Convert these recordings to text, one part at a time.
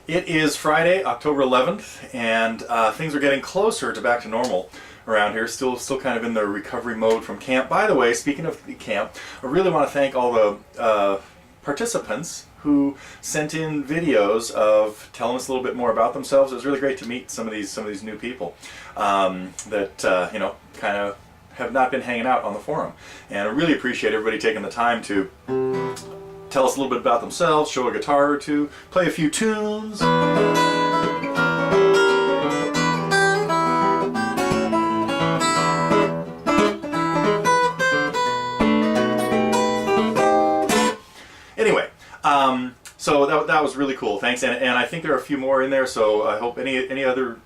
It is Friday, October 11th, and things are getting closer to back to normal around here. Still kind of in the recovery mode from camp. By the way, speaking of the camp, I really want to thank all the participants who sent in videos of telling us a little bit more about themselves. It was really great to meet some of these new people that you know, kind of have not been hanging out on the forum, and I really appreciate everybody taking the time to tell us a little bit about themselves, show a guitar or two, play a few tunes. Anyway, so that was really cool. Thanks, and I think there are a few more in there. So I hope any other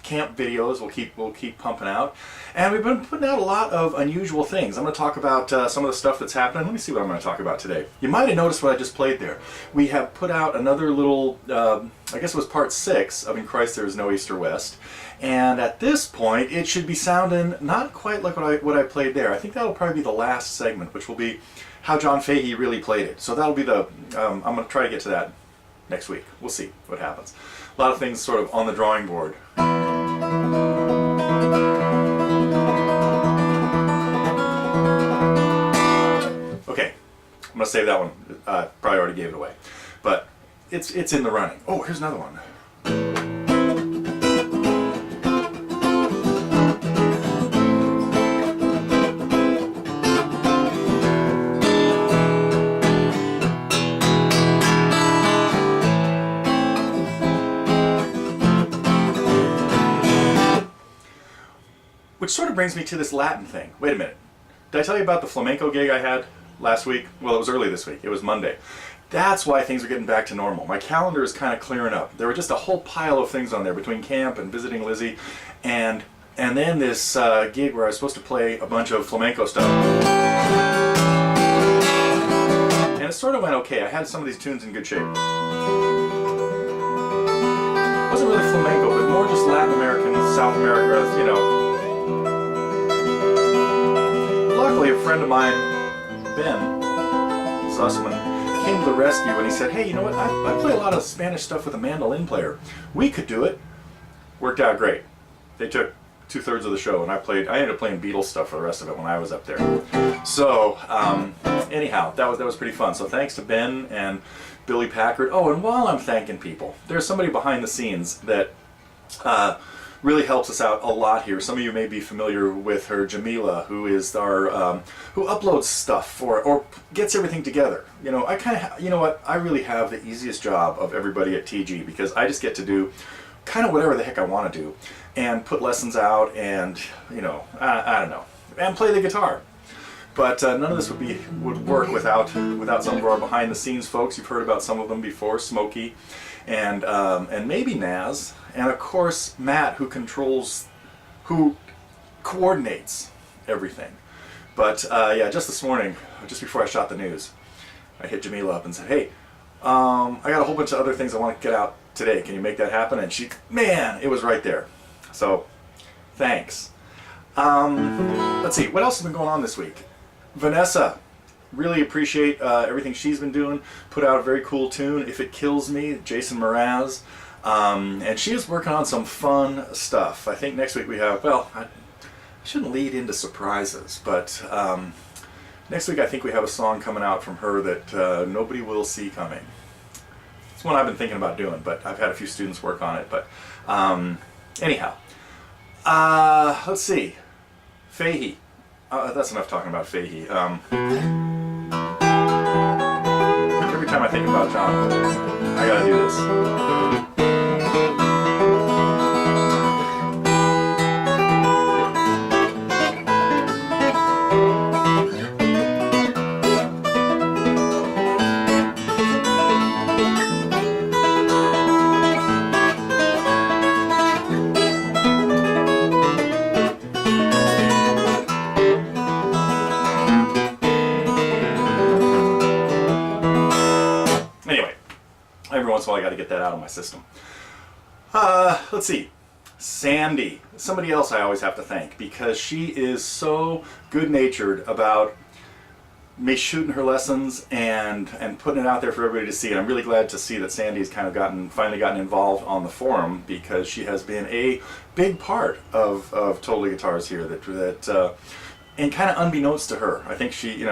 camp videos we'll keep pumping out. And we've been putting out a lot of unusual things. I'm going to talk about some of the stuff that's happening. Let me see what I'm going to talk about today. You might have noticed what I just played there. We have put out another little, I guess it was part 6 of In Christ There Is No East or West. And at this point, it should be sounding not quite like what I played there. I think that'll probably be the last segment, which will be how John Fahey really played it. So that'll be the, I'm going to try to get to that next week. We'll see what happens. A lot of things sort of on the drawing board. Okay, I'm going to save that one. Probably already gave it away. But it's in the running. Oh, here's another one. Which sort of brings me to this Latin thing. Wait a minute. Did I tell you about the flamenco gig I had last week? Well, it was early this week. It was Monday. That's why things are getting back to normal. My calendar is kind of clearing up. There were just a whole pile of things on there between camp and visiting Lizzie, and then this gig where I was supposed to play a bunch of flamenco stuff. And it sort of went okay. I had some of these tunes in good shape. It wasn't really flamenco, but more just Latin American, South America, you know. Luckily, a friend of mine, Ben Sussman, came to the rescue and he said, hey, you know what, I play a lot of Spanish stuff with a mandolin player. We could do it. Worked out great. They took 2/3 of the show, and I ended up playing Beatles stuff for the rest of it when I was up there. So, anyhow, that was pretty fun. So thanks to Ben and Billy Packard. Oh, and while I'm thanking people, there's somebody behind the scenes that really helps us out a lot here. Some of you may be familiar with her, Jamila, who is our who uploads stuff for or gets everything together. You know, you know what? I really have the easiest job of everybody at TG because I just get to do kind of whatever the heck I want to do and put lessons out and, you know, I don't know, and play the guitar. But none of this would work without some of our behind the scenes folks. You've heard about some of them before, Smokey and maybe Naz. And of course, Matt, who coordinates everything. But yeah, just this morning, just before I shot the news, I hit Jamila up and said, hey, I got a whole bunch of other things I want to get out today. Can you make that happen? And man, it was right there. So, thanks. Let's see, what else has been going on this week? Vanessa, really appreciate everything she's been doing. Put out a very cool tune, If It Kills Me, Jason Mraz. And she is working on some fun stuff. I think next week we have, well, I shouldn't lead into surprises, but next week I think we have a song coming out from her that nobody will see coming. It's one I've been thinking about doing, but I've had a few students work on it. But anyhow, let's see. Fahey. That's enough talking about Fahey. Every time I think about John, I gotta do this. So I got to get that out of my system. Let's see. Sandy, somebody else I always have to thank because she is so good-natured about me shooting her lessons and putting it out there for everybody to see. And I'm really glad to see that Sandy's kind of finally gotten involved on the forum, because she has been a big part of Totally Guitars here. And kind of unbeknownst to her, I think she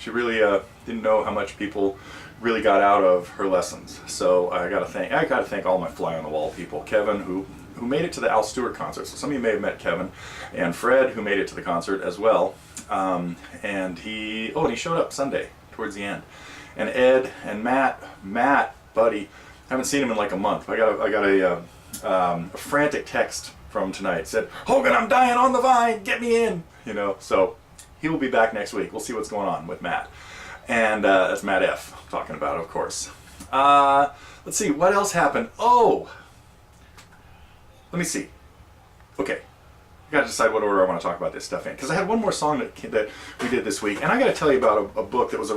really didn't know how much people really got out of her lessons. So I got to thank all my fly on the wall people. Kevin, who made it to the Al Stewart concert. So some of you may have met Kevin, and Fred, who made it to the concert as well. And he showed up Sunday towards the end. And Ed and Matt, buddy, haven't seen him in like a month. I got a frantic text from tonight. Said, "Hogan, I'm dying on the vine. Get me in." So he will be back next week. We'll see what's going on with Matt. And that's Matt F. I'm talking about, of course. Let's see, what else happened? Oh, let me see. Okay, I got to decide what order I want to talk about this stuff in, because I had one more song that we did this week, and I got to tell you about a book that was I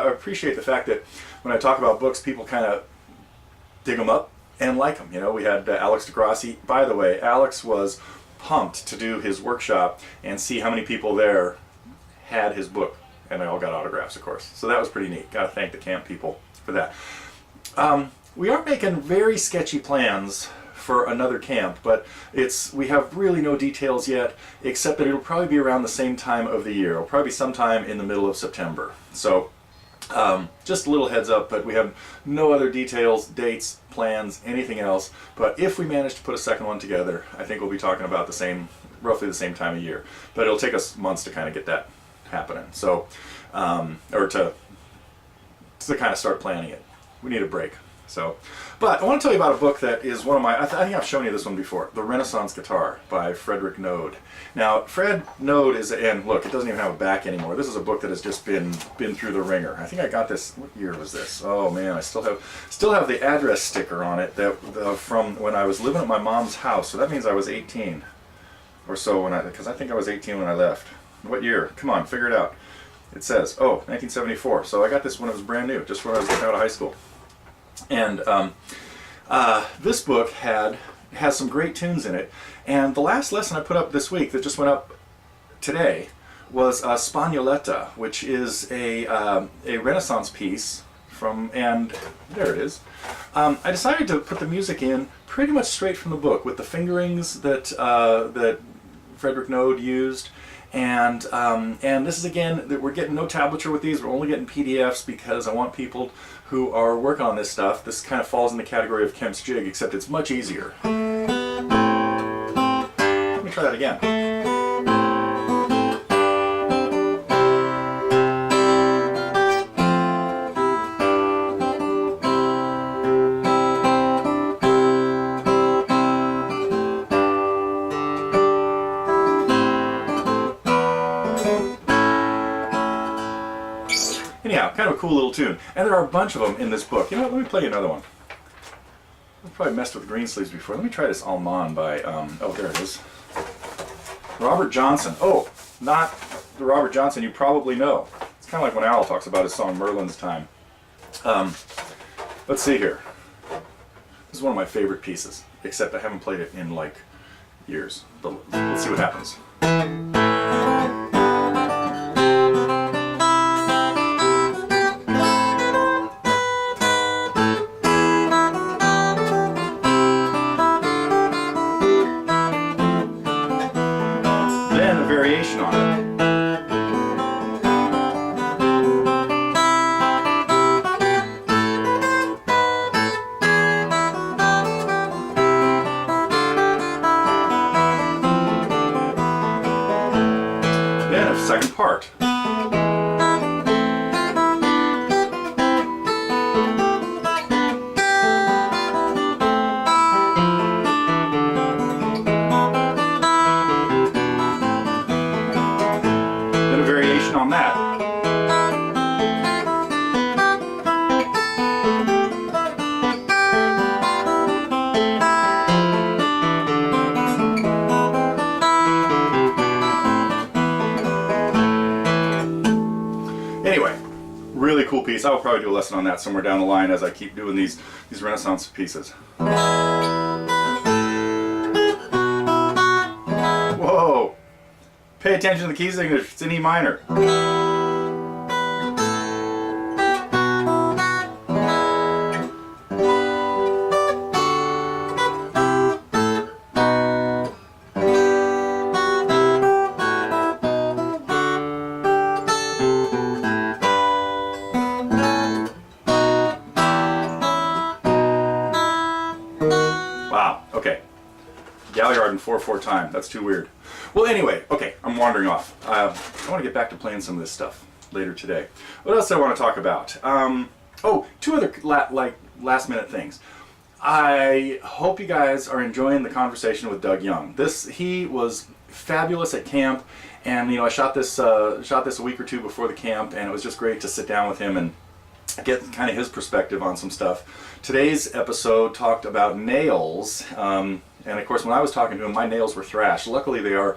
appreciate the fact that when I talk about books, people kind of dig them up and like them. We had Alex DeGrassi. By the way, Alex was pumped to do his workshop and see how many people there had his book, and they all got autographs, of course. So that was pretty neat. Got to thank the camp people for that. We are making very sketchy plans for another camp, but we have really no details yet, except that it'll probably be around the same time of the year. It'll probably be sometime in the middle of September. So just a little heads up, but we have no other details, dates, plans, anything else. But if we manage to put a second one together, I think we'll be talking about roughly the same time of year. But it'll take us months to kind of get that happening. So, or to kind of start planning it. We need a break. So, but I want to tell you about a book that is one of my, I think I've shown you this one before, The Renaissance Guitar by Frederick Noad. Now, Fred Noad and look, it doesn't even have a back anymore. This is a book that has just been through the ringer. I think I got this, what year was this? Oh man, I still have the address sticker on it from when I was living at my mom's house. So that means I was 18 or so because I think I was 18 when I left. What year? Come on, figure it out. It says, 1974. So I got this when it was brand new, just when I was getting out of high school. And this book has some great tunes in it. And the last lesson I put up this week that just went up today was Spagnoletta, which is a Renaissance piece and there it is. I decided to put the music in pretty much straight from the book with the fingerings that Frederick Noad used. And this is, again, that we're getting no tablature with these. We're only getting PDFs because I want people who are working on this stuff. This kind of falls in the category of Kemp's jig, except it's much easier. Let me try that again. Anyhow, kind of a cool little tune. And there are a bunch of them in this book. You know what, let me play another one. I've probably messed with Greensleeves before. Let me try this Alman by, there it is. Robert Johnson. Oh, not the Robert Johnson you probably know. It's kind of like when Al talks about his song Merlin's Time. Let's see here. This is one of my favorite pieces, except I haven't played it in like years. But let's see what happens. Variation on it. Then a second part. On that. Anyway, really cool piece. I'll probably do a lesson on that somewhere down the line as I keep doing these Renaissance pieces. Whoa! Pay attention to the key signature. It's in E minor. Wow, okay. Galliard in 4/4 time. That's too weird. Well, anyway, okay, I'm wandering off. I want to get back to playing some of this stuff later today. What else do I want to talk about? Oh, two other last minute things. I hope you guys are enjoying the conversation with Doug Young. He was fabulous at camp, and I shot this a week or two before the camp, and it was just great to sit down with him and get kind of his perspective on some stuff. Today's episode talked about nails, and of course when I was talking to him, my nails were thrashed. Luckily they're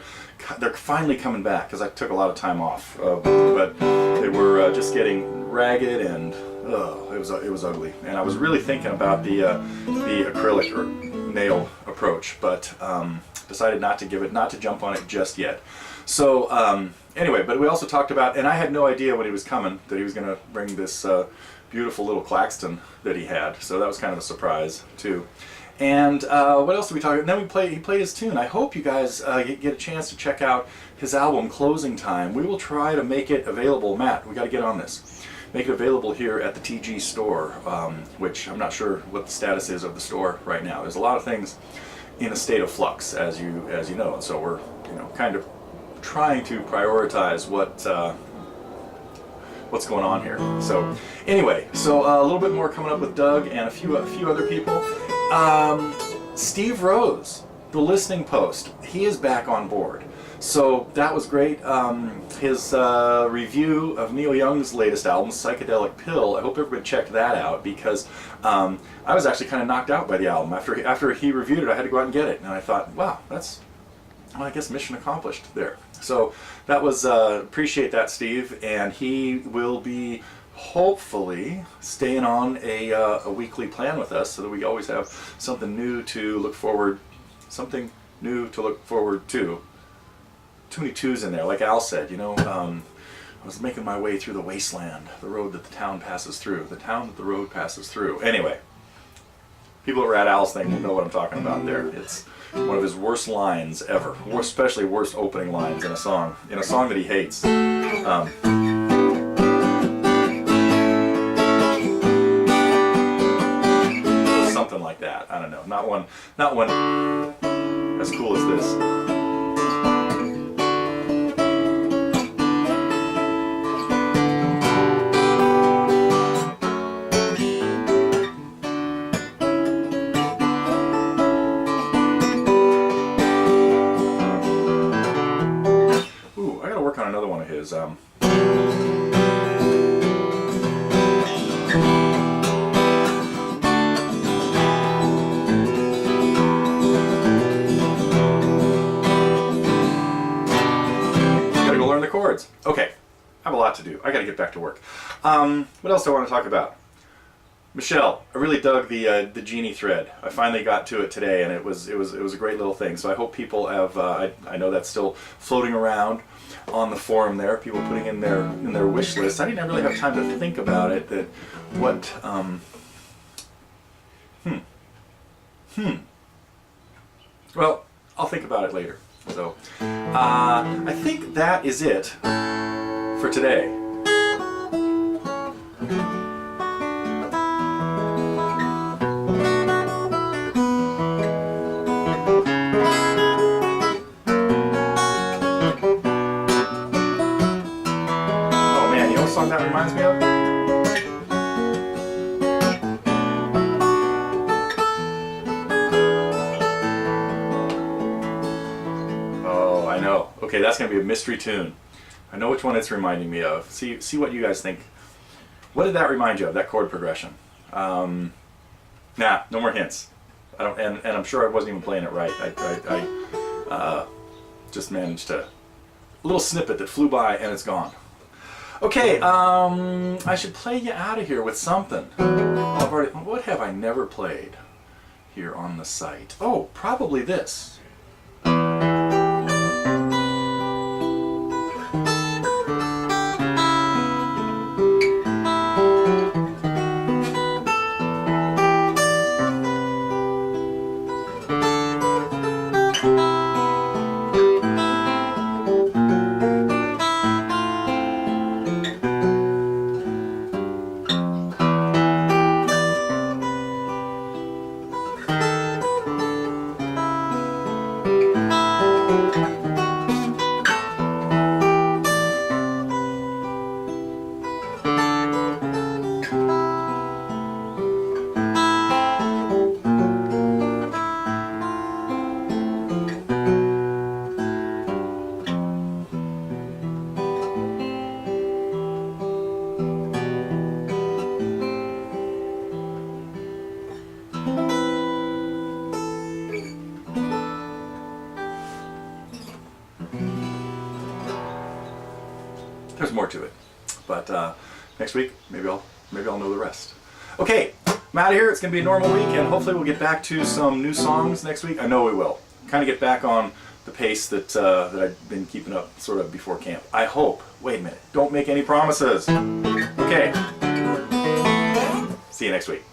finally coming back because I took a lot of time off, but they were just getting ragged and it was ugly. And I was really thinking about the acrylic or nail approach, but decided not to jump on it just yet. So anyway, but we also talked about, and I had no idea when he was coming that he was going to bring this beautiful little Claxton that he had. So that was kind of a surprise too. And what else did we talk about? And then he played his tune. I hope you guys get a chance to check out his album Closing Time. We will try to make it available. Matt, we got to get on this. Make it available here at the TG store, which I'm not sure what the status is of the store right now. There's a lot of things in a state of flux, as you know, and so we're kind of trying to prioritize what's going on here. So anyway, a little bit more coming up with Doug and a few other people. Steve Rose, the Listening Post, he is back on board. So that was great. His review of Neil Young's latest album, Psychedelic Pill, I hope everybody checked that out, because I was actually kind of knocked out by the album. After he reviewed it, I had to go out and get it, and I thought, wow, I guess mission accomplished there. So that was, appreciate that, Steve, and he will be hopefully staying on a weekly plan with us so that we always have something new to look forward to. Too many twos in there, like Al said, I was making my way through the wasteland, the road that the town passes through, the town that the road passes through. Anyway, people that were at Al's thing will know what I'm talking about there. It's one of his worst lines ever, especially worst opening lines in a song that he hates. Something like that. I don't know. Not one as cool as this. Another one of his. Gotta go learn the chords. Okay, I have a lot to do. I gotta get back to work. What else do I want to talk about? Michelle, I really dug the Genie thread. I finally got to it today, and it was a great little thing. So I hope people have. I know that's still floating around on the forum there. People putting in their wish list. I didn't really have time to think about it. Well, I'll think about it later. So I think that is it for today. That reminds me of? Oh, I know. Okay, that's going to be a mystery tune. I know which one it's reminding me of. See what you guys think. What did that remind you of, that chord progression? Nah, no more hints. I don't, and I'm sure I wasn't even playing it right. I just managed to... A little snippet that flew by and it's gone. Okay, I should play you out of here with something. What have I never played here on the site? Oh, probably this. there's more to it. But next week, maybe I'll know the rest. Okay, I'm out of here. It's going to be a normal week, and hopefully we'll get back to some new songs next week. I know we will. Kind of get back on the pace that I've been keeping up sort of before camp. I hope. Wait a minute. Don't make any promises. Okay. See you next week.